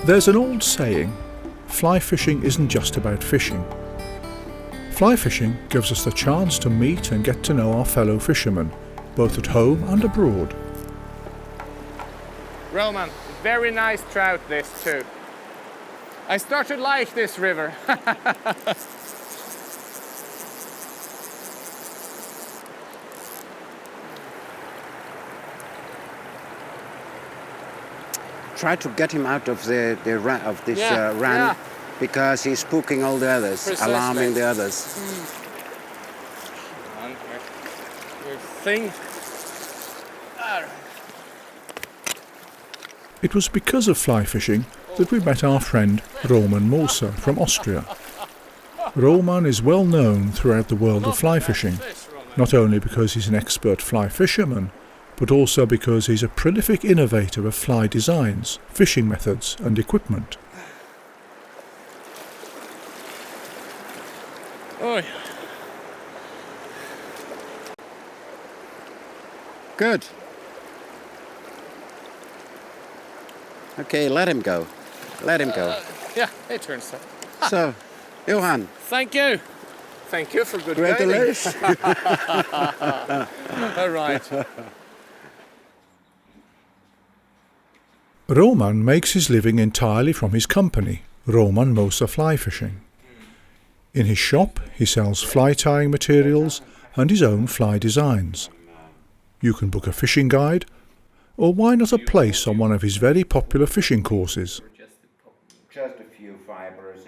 There's an old saying, fly fishing isn't just about fishing. Fly fishing gives us the chance to meet and get to know our fellow fishermen, both at home and abroad. Roman, very nice trout this too. I started to like this river. Try to get him out of this run, because he's spooking all the others, Precisely. alarming the others. Your thing. It was because of fly fishing that we met our friend Roman Moser from Austria. Roman is well known throughout the world of fly fishing, not only because he's an expert fly fisherman, but also because he's a prolific innovator of fly designs, fishing methods and equipment. Oh. Good. Okay, let him go. Let him go. Yeah, it turns out. So, Johan. Thank you. Thank you for good guiding. Congratulations. All right. Roman makes his living entirely from his company, Roman Moser Fly Fishing. In his shop he sells fly tying materials and his own fly designs. You can book a fishing guide, or why not a place on one of his very popular fishing courses. Just a few fibers.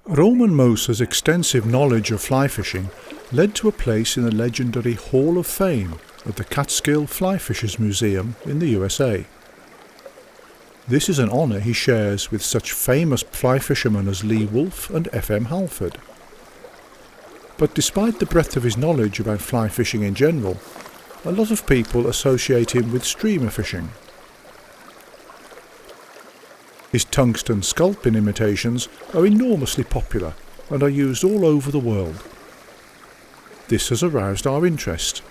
Roman Moser's extensive knowledge of fly fishing led to a place in the legendary Hall of Fame at the Catskill Fly Fishers Museum in the USA. This is an honour he shares with such famous fly fishermen as Lee Wolf and F.M. Halford. But despite the breadth of his knowledge about fly fishing in general, a lot of people associate him with streamer fishing. His tungsten sculpin imitations are enormously popular and are used all over the world. This has aroused our interest,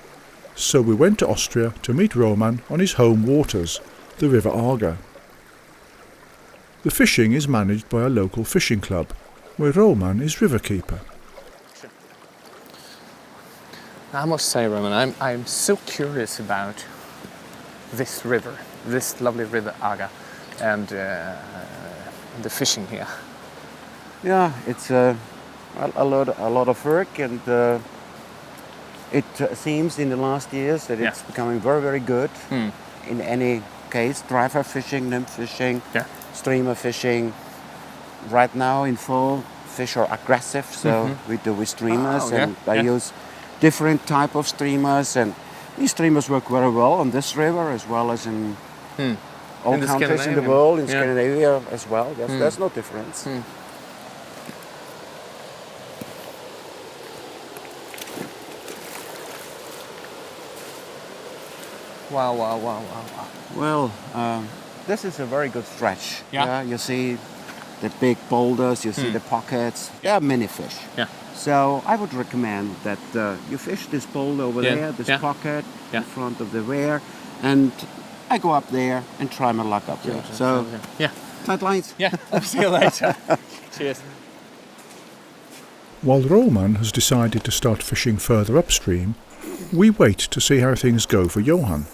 so we went to Austria to meet Roman on his home waters, the River Ager. The fishing is managed by a local fishing club, where Roman is river keeper. I must say, Roman, I'm so curious about this river, this lovely River Ager, and the fishing here. Yeah, it's a lot of work, and it seems in the last years that it's becoming very, very good. In any case, driver fishing, nymph fishing, streamer fishing. Right now in fall, fish are aggressive, so we do with streamers, I use different type of streamers, and these streamers work very well on this river as well as in all in countries in the world, in Scandinavia as well. There's no difference. Wow. Well, this is a very good stretch. You see the big boulders, you see the pockets. There are many fish. So I would recommend that you fish this boulder over there, this pocket in front of the weir, and I go up there and try my luck up there. So, tight lines. I'll see you later. Cheers. While Roman has decided to start fishing further upstream, we wait to see how things go for Johan.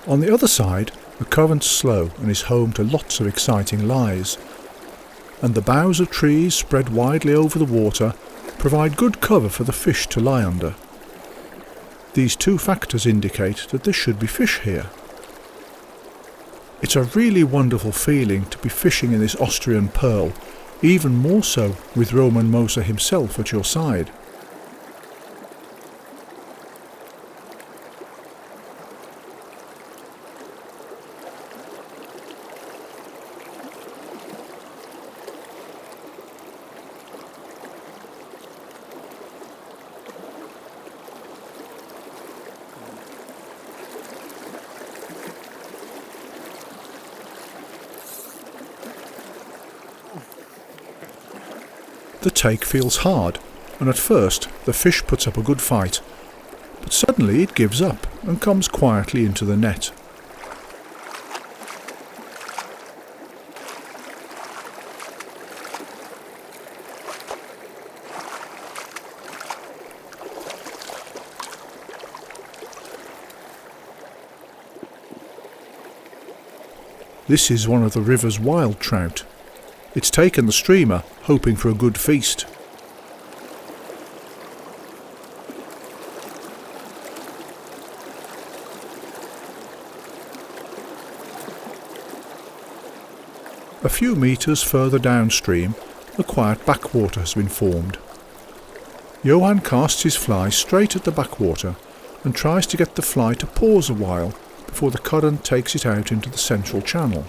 On the other side, the current's slow and is home to lots of exciting lies, and the boughs of trees spread widely over the water provide good cover for the fish to lie under. These two factors indicate that there should be fish here. It's a really wonderful feeling to be fishing in this Austrian pearl, even more so with Roman Moser himself at your side. The take feels hard, and at first the fish puts up a good fight, but suddenly it gives up and comes quietly into the net. This is one of the river's wild trout. It's taken the streamer, hoping for a good feast. A few metres further downstream, a quiet backwater has been formed. Johan casts his fly straight at the backwater and tries to get the fly to pause a while before the current takes it out into the central channel.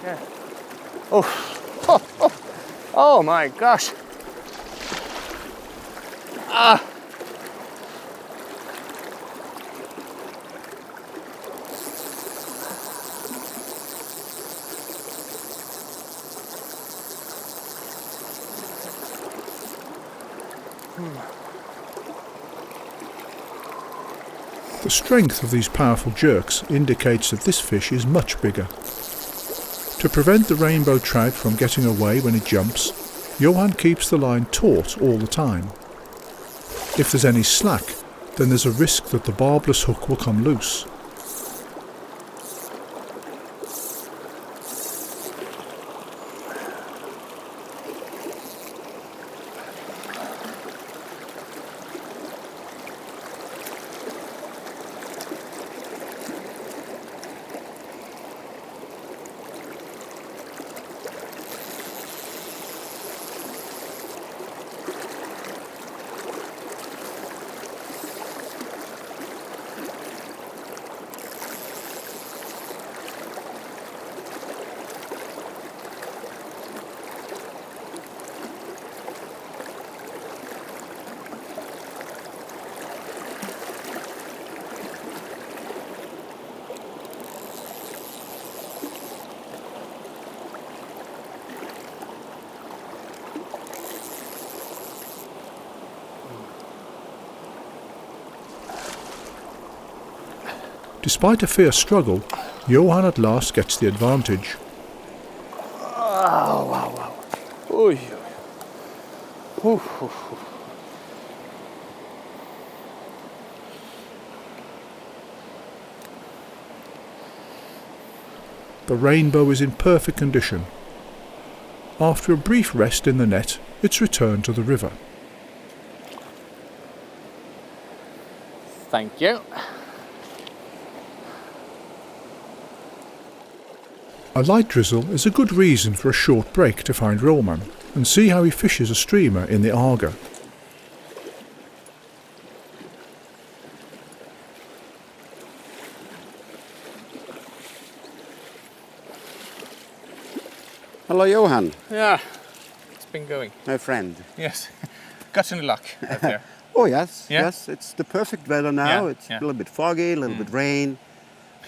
Yeah. Oh my gosh. Ah. The strength of these powerful jerks indicates that this fish is much bigger. To prevent the rainbow trout from getting away when it jumps, Johan keeps the line taut all the time. If there's any slack, then there's a risk that the barbless hook will come loose. Despite a fierce struggle, Johan at last gets the advantage. Oh, wow, wow. Oy. Ooh, ooh, ooh. The rainbow is in perfect condition. After a brief rest in the net, it's returned to the river. Thank you. A light drizzle is a good reason for a short break to find Roman and see how he fishes a streamer in the Ager. Hello, Johan. Yeah, it's been going. My friend. Yes, got any luck out there? Oh yes, Yeah? yes. It's the perfect weather now. Yeah, It's yeah. a little bit foggy, a little bit rain.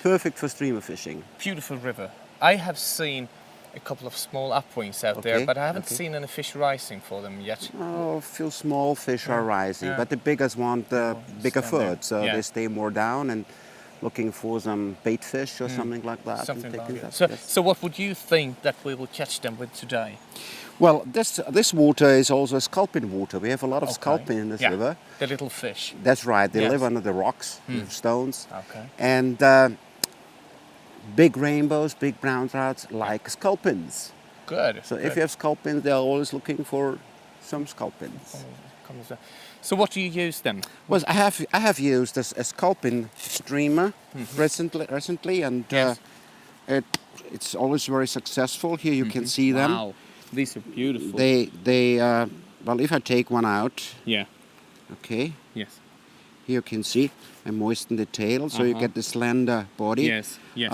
Perfect for streamer fishing. Beautiful river. I have seen a couple of small upwings out there, Okay, but I haven't okay. seen any fish rising for them yet. Oh, a few small fish are rising, yeah. but the biggest want bigger stand there. food, so Yeah. they stay more down and looking for some bait fish or something like that. and Something taking like that. that, So, yes. so what would you think that we will catch them with today? Well, this water is also sculpin water. We have a lot of Okay. sculpin in this Yeah, river. the little fish. That's right. They Yes. live under the rocks, the stones, Okay. and big rainbows, big brown trouts like sculpins. Good. So good. if you have sculpins, they're always looking for some sculpins. So what do you use then? Well, I have used a sculpin streamer recently, and Yes. it's always very successful. Here you can see them. Wow, these are beautiful. They well, if I take one out, Yeah. okay, Yes. here you can see I moisten the tail, so you get the slender body. Yes. Yes.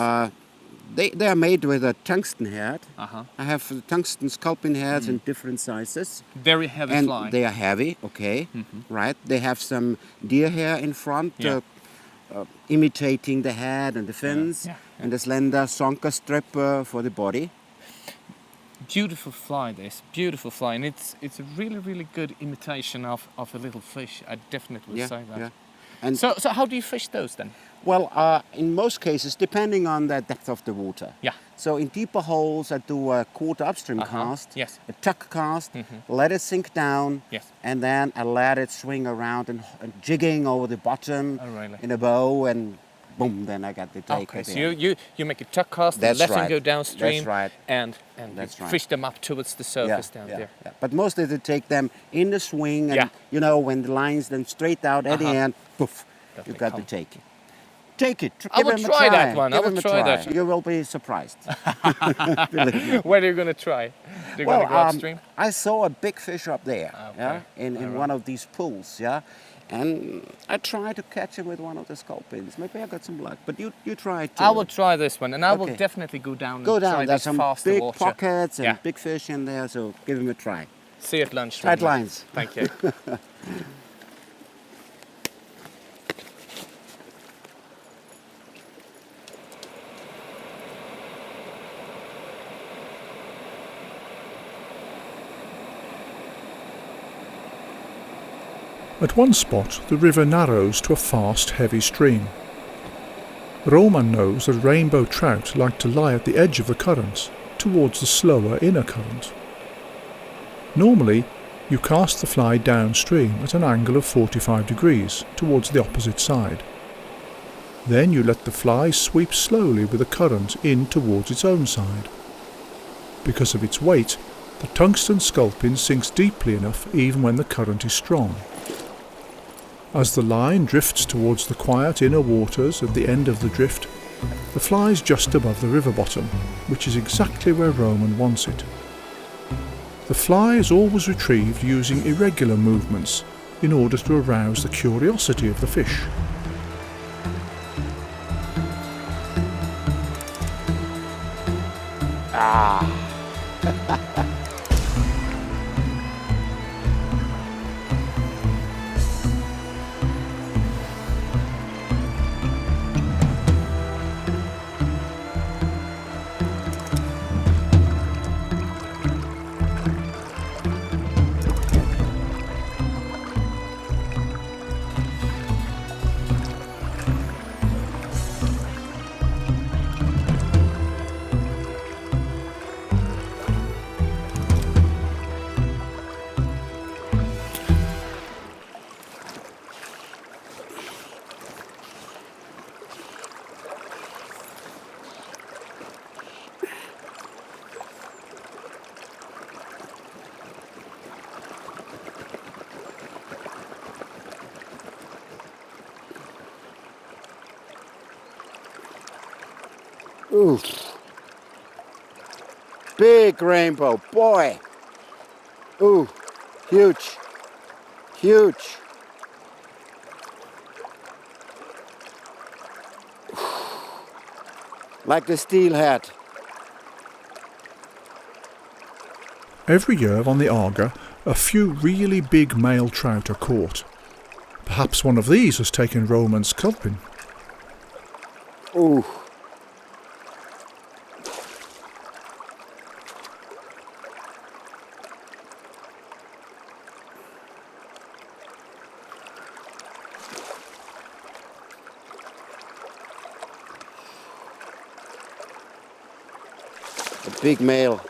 They are made with a tungsten head. Uh-huh. I have the tungsten sculpin heads in different sizes. Very heavy And fly. they are heavy, okay, right? They have some deer hair in front, Yeah. imitating the head and the fins, yeah. and the slender sonker strip for the body. Beautiful fly, this beautiful fly, and it's a really good imitation of a little fish. I definitely would say that. Yeah. And So how do you fish those then? well, in most cases, depending on the depth of the water. Yeah. So in deeper holes, I do a quarter upstream cast, Yes. a tuck cast, let it sink down, Yes. and then I let it swing around and jigging over the bottom Oh, really? in a bow, and boom, then I got the take. Okay, at the so end. you make a tuck cast and That's let them right. go downstream. That's right. And That's you right. fish them up towards the surface down there. Yeah. But mostly they take them in the swing, and Yeah. you know, when the line's then straight out at the end, poof, That you they got come. to take it. Take it. I will Give 'em a try that one. I Give will 'em a try that. You will be surprised. Where are you going to try? You're going to go upstream? I saw a big fish up there, Okay. in one of these pools, and I tried to catch him with one of the sculpins. Maybe I got some luck, but you try it too. I will try this one, and I will Okay. definitely go down Go and down. try There's this some faster big water. pockets and Yeah. big fish in there, so give him a try. See you at lunch. Tight Roman. lines. Thank you. At one spot, the river narrows to a fast, heavy stream. Roman knows that rainbow trout like to lie at the edge of the currents, towards the slower inner current. Normally, you cast the fly downstream at an angle of 45 degrees, towards the opposite side. Then you let the fly sweep slowly with the current in towards its own side. Because of its weight, the tungsten sculpin sinks deeply enough even when the current is strong. As the line drifts towards the quiet inner waters at the end of the drift, the fly is just above the river bottom, which is exactly where Roman wants it. The fly is always retrieved using irregular movements in order to arouse the curiosity of the fish. Ooh. Big rainbow, boy. Ooh, huge, huge. Like the steelhead. Every year on the Ager, a few really big male trout are caught. Perhaps one of these has taken Roman's sculpin. Ooh. A big male.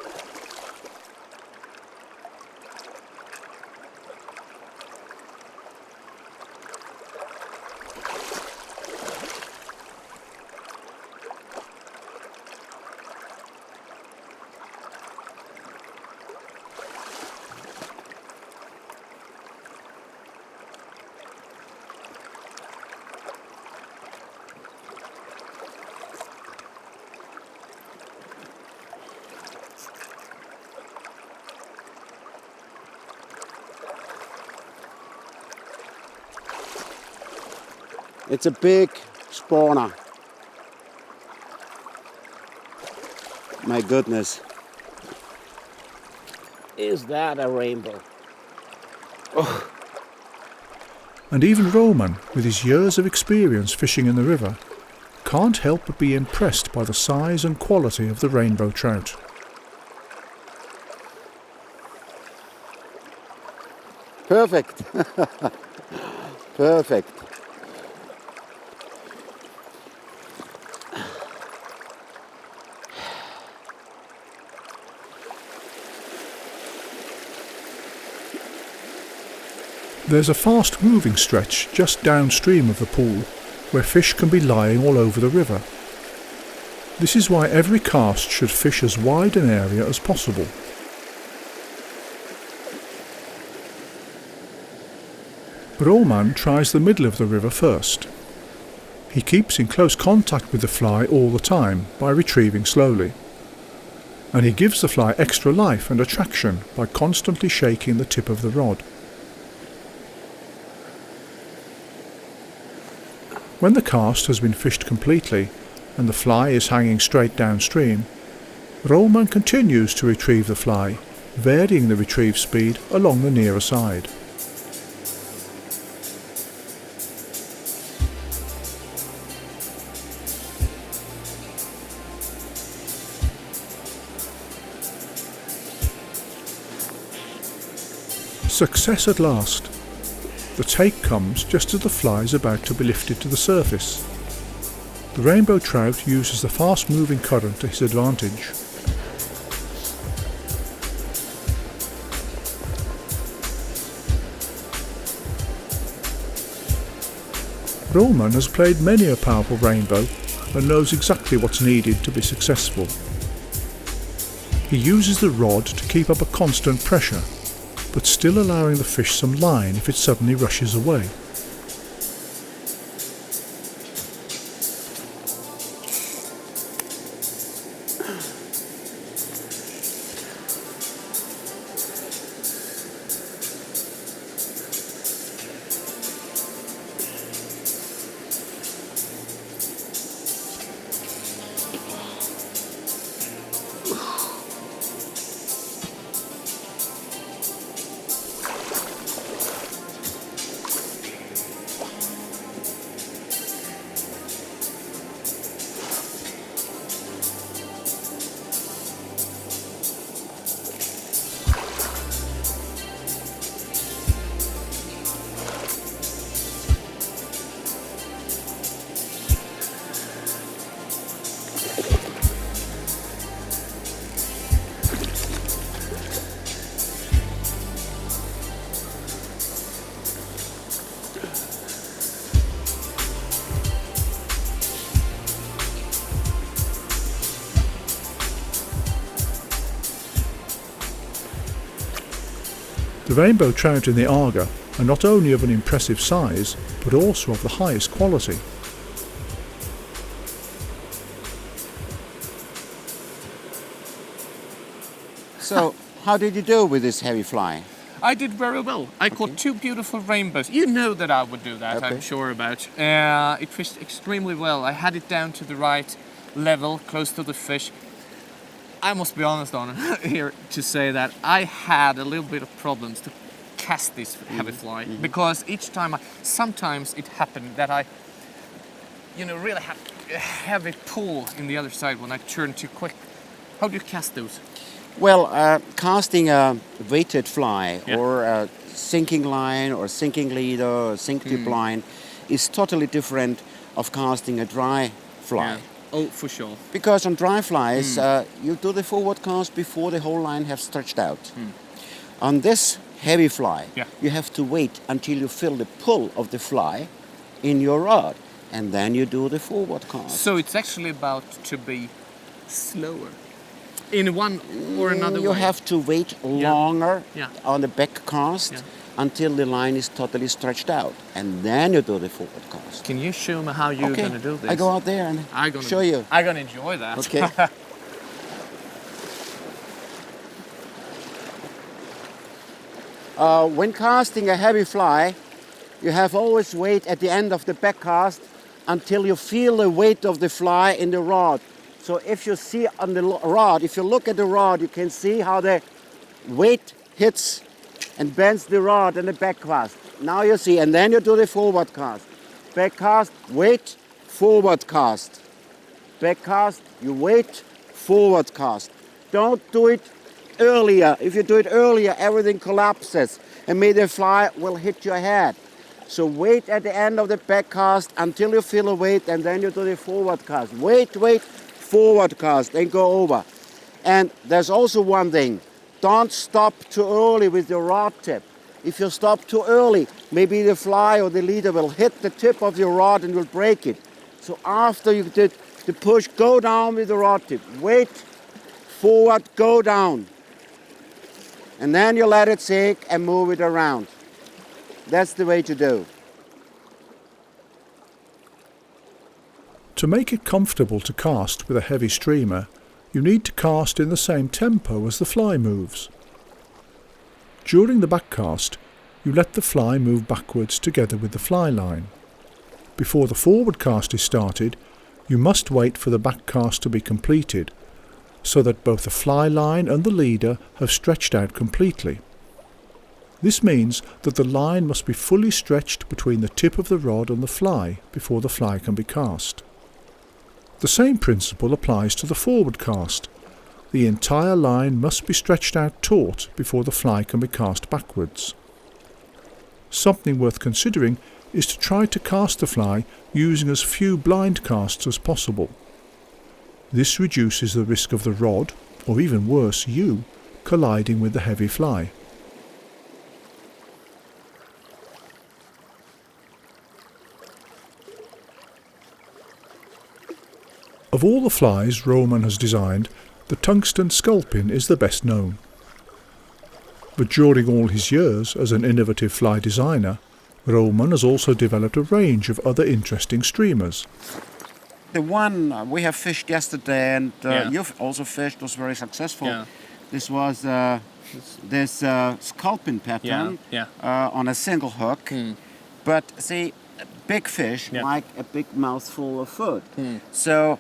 It's a big spawner. My goodness. Is that a rainbow? Oh. And even Roman, with his years of experience fishing in the river, can't help but be impressed by the size and quality of the rainbow trout. Perfect. Perfect. There's a fast-moving stretch just downstream of the pool where fish can be lying all over the river. This is why every cast should fish as wide an area as possible. Roman tries the middle of the river first. He keeps in close contact with the fly all the time by retrieving slowly. And he gives the fly extra life and attraction by constantly shaking the tip of the rod. When the cast has been fished completely and the fly is hanging straight downstream, Roman continues to retrieve the fly, varying the retrieve speed along the nearer side. Success at last. The take comes just as the fly is about to be lifted to the surface. The rainbow trout uses the fast-moving current to his advantage. Roman has played many a powerful rainbow and knows exactly what's needed to be successful. He uses the rod to keep up a constant pressure, but still allowing the fish some line if it suddenly rushes away. The rainbow trout in the Ager are not only of an impressive size, but also of the highest quality. So, how did you do with this heavy fly? I did very well. I caught two beautiful rainbows. You know that I would do that, Okay. I'm sure about. It fished extremely well. I had it down to the right level, close to the fish. I must be honest on here to say that I had a little bit of problems to cast this heavy fly because each time, sometimes it happened that I, really had a heavy pull in the other side when I turned too quick. How do you cast those? Well, casting a weighted fly Yeah. or a sinking line or sinking leader or sink tip line is totally different of casting a dry fly. Yeah. Oh, for sure. Because on dry flies, you do the forward cast before the whole line has stretched out. On this heavy fly, you have to wait until you feel the pull of the fly in your rod, and then you do the forward cast. So it's actually about to be slower in one or another way. You have to wait longer Yeah. on the back cast until the line is totally stretched out, and then you do the forward cast. Can you show me how you're Okay, going to do this? I go out there and show you. I'm going to enjoy that. Okay. When casting a heavy fly, you have always wait at the end of the back cast until you feel the weight of the fly in the rod So if you see on the rod, if you look at the rod, you can see how the weight hits and bends the rod and the back cast. Now you see, and then you do the forward cast. Back cast, weight, forward cast. Back cast, you wait, forward cast. Don't do it earlier. If you do it earlier, everything collapses and maybe the fly will hit your head. So wait at the end of the back cast until you feel a weight, and then you do the forward cast. Wait, forward cast, and go over. And there's also one thing. Don't stop too early with your rod tip. If you stop too early, maybe the fly or the leader will hit the tip of your rod and will break it. So after you did the push, go down with the rod tip. Wait, forward, go down. And then you let it sink and move it around. That's the way to do. To make it comfortable to cast with a heavy streamer, you need to cast in the same tempo as the fly moves. During the back cast, you let the fly move backwards together with the fly line. Before the forward cast is started, you must wait for the back cast to be completed, so that both the fly line and the leader have stretched out completely. This means that the line must be fully stretched between the tip of the rod and the fly before the fly can be cast. The same principle applies to the forward cast. The entire line must be stretched out taut before the fly can be cast backwards. Something worth considering is to try to cast the fly using as few blind casts as possible. This reduces the risk of the rod, or even worse, you, colliding with the heavy fly. Of all the flies Roman has designed, the Tungsten sculpin is the best known. But during all his years as an innovative fly designer, Roman has also developed a range of other interesting streamers. The one we have fished yesterday, and you've also fished, was very successful. Yeah. This was this sculpin pattern on a single hook. But see, big fish like a big mouthful of food. So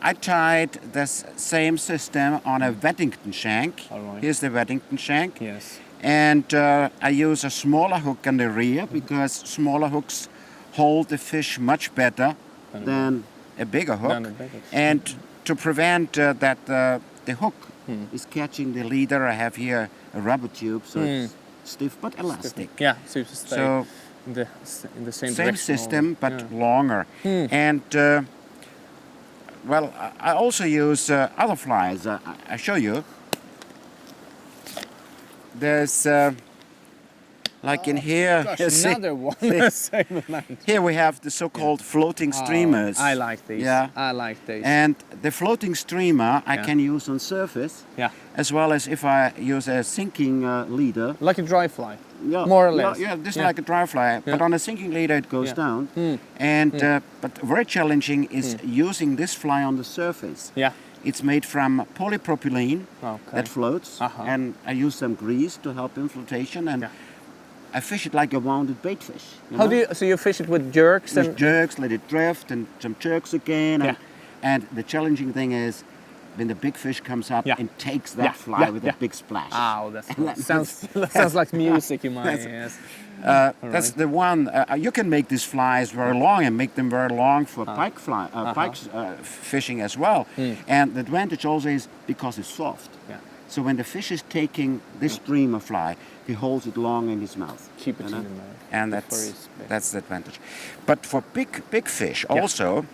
I tried this same system on a Weddington shank. Here's the Weddington shank. Yes. And I use a smaller hook in the rear because smaller hooks hold the fish much better than a bigger hook. And to prevent that the hook is catching the leader, I have here a rubber tube, so it's stiff but elastic. Yeah, so you stay So in the same same system but longer. And well, I also use other flies. I show you. There's like in here. Gosh, another one. Same amount. Here we have the so-called floating streamers. I like these. Yeah. I like these. And the floating streamer I can use on surface, as well as if I use a sinking leader. Like a dry fly. Yeah, more or less. Yeah, just like a dry fly, but on a sinking leader it goes down. And but very challenging is using this fly on the surface. Yeah. It's made from polypropylene that floats, and I use some grease to help in flotation, and I fish it like a wounded bait fish. How do you? So you fish it with jerks with jerks, let it drift, and some jerks again. And the challenging thing is when the big fish comes up and takes that fly with a big splash. Oh, that sounds like music in my ears. That's the one. You can make these flies very long and make them very long for pike fishing as well. And the advantage also is because it's soft. So when the fish is taking this streamer fly, he holds it long in his mouth. Keep it in the mouth. And that's the advantage. But for big fish also,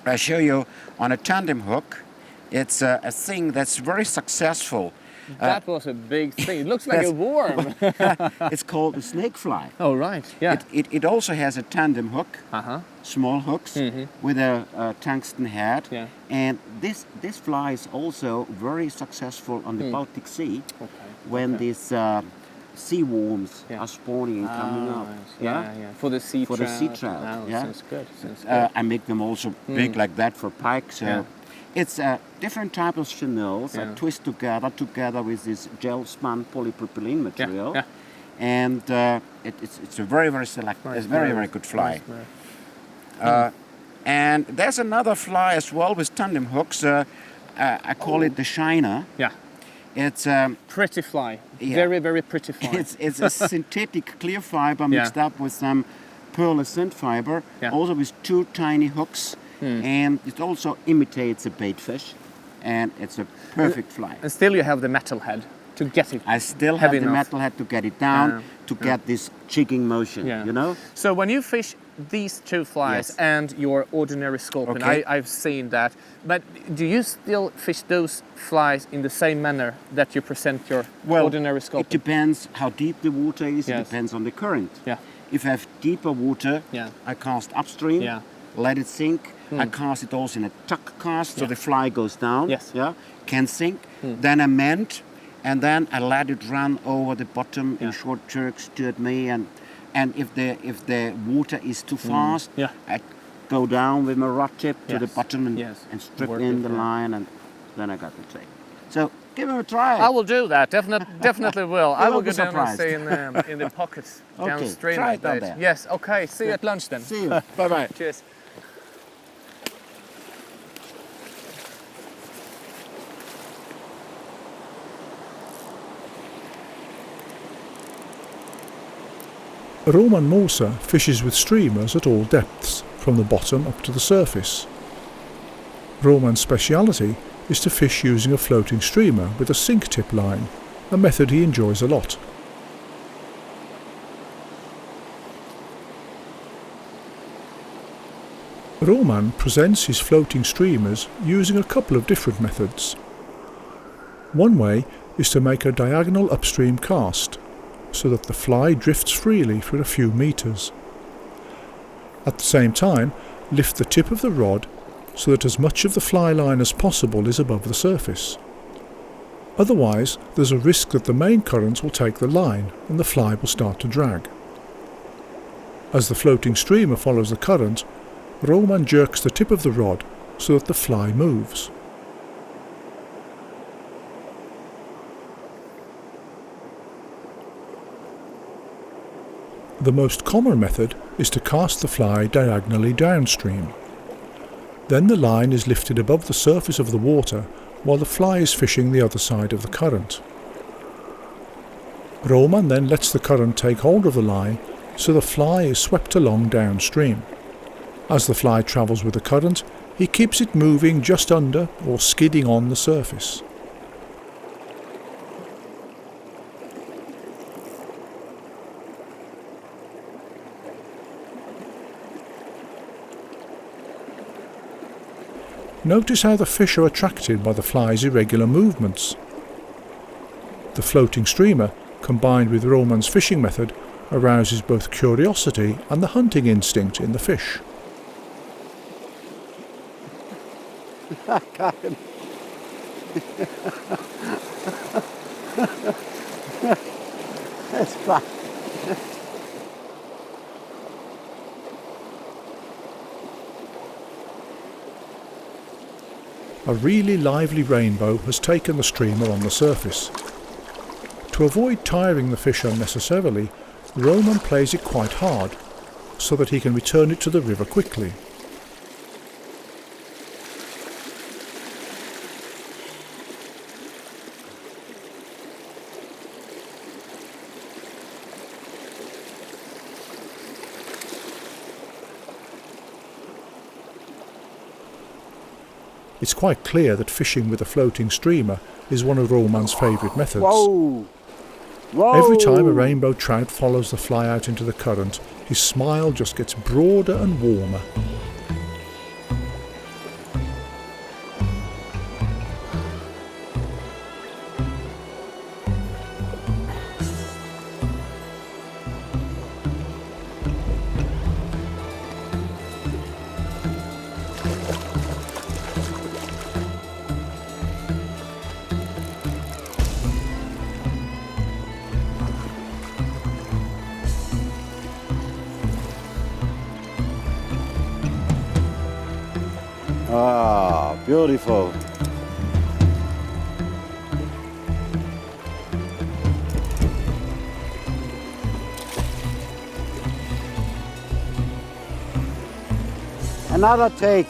I show you on a tandem hook. It's a thing that's very successful. That was a big thing. It looks like a worm. It's called a snake fly. Oh, right. Yeah. It also has a tandem hook, small hooks with a tungsten head. Yeah. And this fly is also very successful on the Baltic Sea when these sea worms are spawning and coming up. Yeah. For the sea trout. For the sea trout. Sounds good. Sounds good. I make them also big like that for pike. So. It's a different type of chenilles that twist together with this gel spun polypropylene material, it's a very selective, it's very good fly. And there's another fly as well with tandem hooks. I call it the shiner. Yeah. It's Pretty fly. Yeah. Very, very pretty fly. it's a synthetic clear fiber mixed up with some pearlescent fiber, also with 2 tiny hooks, and it also imitates a bait fish, and it's a perfect fly. And still you have the metal head to get it. I still have heavy the enough. metal head to get it down, to get this jigging motion, you know? So when you fish these 2 flies Yes. and your ordinary sculpin, Okay. I've seen that, but do you still fish those flies in the same manner that you present your ordinary It sculpin? depends how deep the water is, it Yes. depends on the current. Yeah. If I have deeper water, I cast upstream, let it sink. I cast it also in a tuck cast, so the fly goes down, can sink. Then I mend, and then I let it run over the bottom in short jerks toward me. And if the water is too fast, I go down with my rod tip to the bottom and strip Work in it, the line, and then I got the take. So give him a try. I will do that. Definitely will. I will be go down and surprised. stay in the pockets downstream. try it down Dave. there. Yes. Okay. See you at lunch then. See you. Bye-bye. Cheers. Roman Moser fishes with streamers at all depths, from the bottom up to the surface. Roman's speciality is to fish using a floating streamer with a sink tip line, a method he enjoys a lot. Roman presents his floating streamers using a couple of different methods. One way is to make a diagonal upstream cast, so that the fly drifts freely for a few meters. At the same time, lift the tip of the rod so that as much of the fly line as possible is above the surface. Otherwise, there's a risk that the main current will take the line and the fly will start to drag. As the floating streamer follows the current, Roman jerks the tip of the rod so that the fly moves. The most common method is to cast the fly diagonally downstream. Then the line is lifted above the surface of the water while the fly is fishing the other side of the current. Roman then lets the current take hold of the line so the fly is swept along downstream. As the fly travels with the current, he keeps it moving just under or skidding on the surface. Notice how the fish are attracted by the fly's irregular movements. The floating streamer, combined with Roman's fishing method, arouses both curiosity and the hunting instinct in the fish. I got him. That's fun. A really lively rainbow has taken the streamer on the surface. To avoid tiring the fish unnecessarily, Roman plays it quite hard, so that he can return it to the river quickly. It's quite clear that fishing with a floating streamer is one of Roman's favourite methods. Whoa! Whoa! Every time a rainbow trout follows the fly out into the current, his smile just gets broader and warmer. Ah, beautiful. Another take.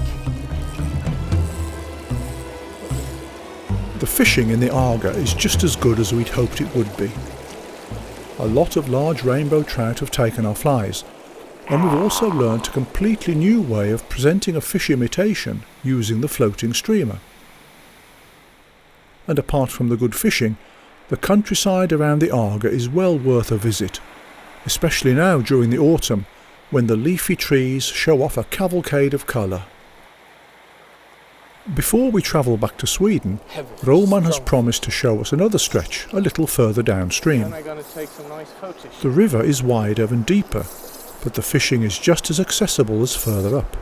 The fishing in the Ager is just as good as we'd hoped it would be. A lot of large rainbow trout have taken our flies, and we've also learnt a completely new way of presenting a fish imitation using the floating streamer. And apart from the good fishing, the countryside around the Ager is well worth a visit, especially now during the autumn when the leafy trees show off a cavalcade of colour. Before we travel back to Sweden, Roman has promised to show us another stretch a little further downstream. The river is wider and deeper, but the fishing is just as accessible as further up.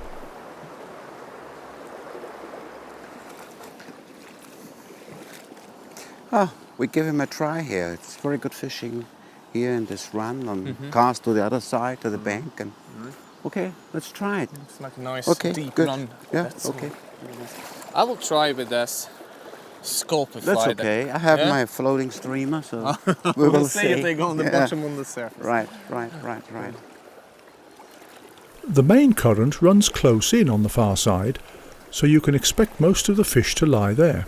Oh, we give him a try here. It's very good fishing here in this run and cast to the other side to the bank. And okay, let's try it. It's like a nice deep good. run. Yeah, That's okay. I will try with this sculpin. That's okay. I have my floating streamer, so we will see if they go on the bottom on the surface. Right. The main current runs close in on the far side, so you can expect most of the fish to lie there.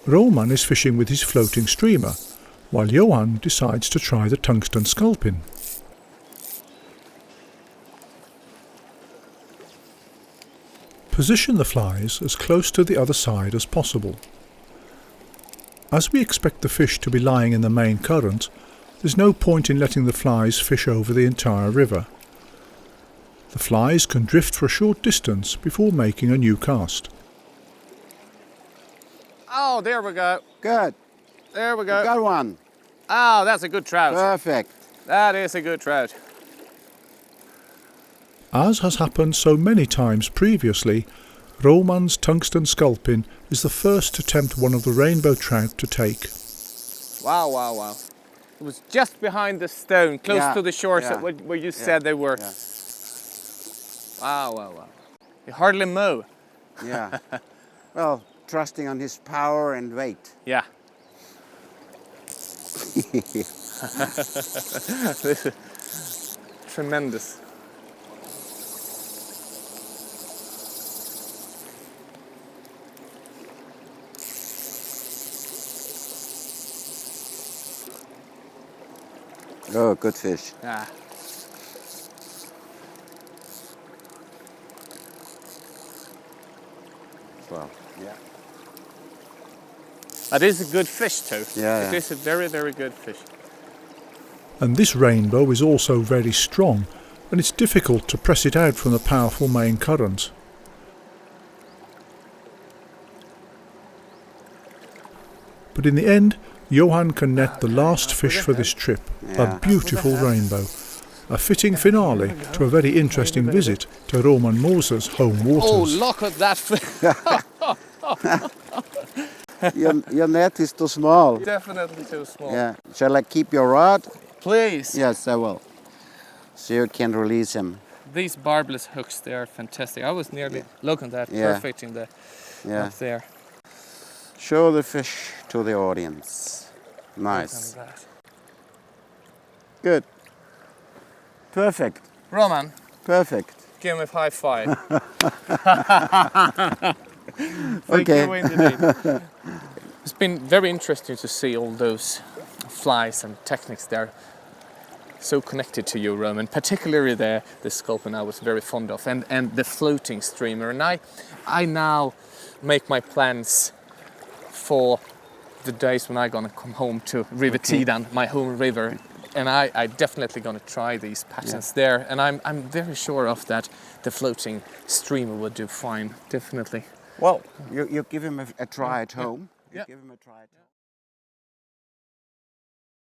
Roman is fishing with his floating streamer, while Johan decides to try the tungsten sculpin. Position the flies as close to the other side as possible. As we expect the fish to be lying in the main current, there's no point in letting the flies fish over the entire river. The flies can drift for a short distance before making a new cast. Oh, there we go. Good. There we go. Got one. Oh, that's a good trout. Perfect. That is a good trout. As has happened so many times previously, Roman's tungsten sculpin is the first to tempt one of the rainbow trout to take. Wow, wow, wow. It was just behind the stone, close to the shore where you said they were. Yeah. Wow, wow, wow. You hardly mow. Yeah. Well, trusting on his power and weight. Yeah. This is tremendous. Oh, good fish. Yeah. Well, yeah. That is a good fish too. Yeah, It is a very, very good fish. And this rainbow is also very strong, and it's difficult to press it out from the powerful main current. But in the end, Johan can net the last fish for this trip, a beautiful rainbow, a fitting finale to a very interesting visit to Roman Moser's home waters. Oh, look at that fish! Your net is too small. Definitely too small. Yeah. Shall I keep your rod? Please. Yes, I will. So you can release him. These barbless hooks, they are fantastic. I was nearly looking at that, perfect in the up there. Show the fish to the audience. Nice. Good. Perfect. Roman, Perfect. give me a high five. Thank Okay. you indeed. It's been very interesting to see all those flies and techniques there. So connected to you, Roman, particularly the sculpin I was very fond of, and the floating streamer. And I now make my plans for the days when I'm gonna come home to River Tidan, my home river, and I definitely gonna try these patterns there. And I'm very sure of that the floating streamer would do fine, definitely. Well, you give him a try at home. You give him a try at home.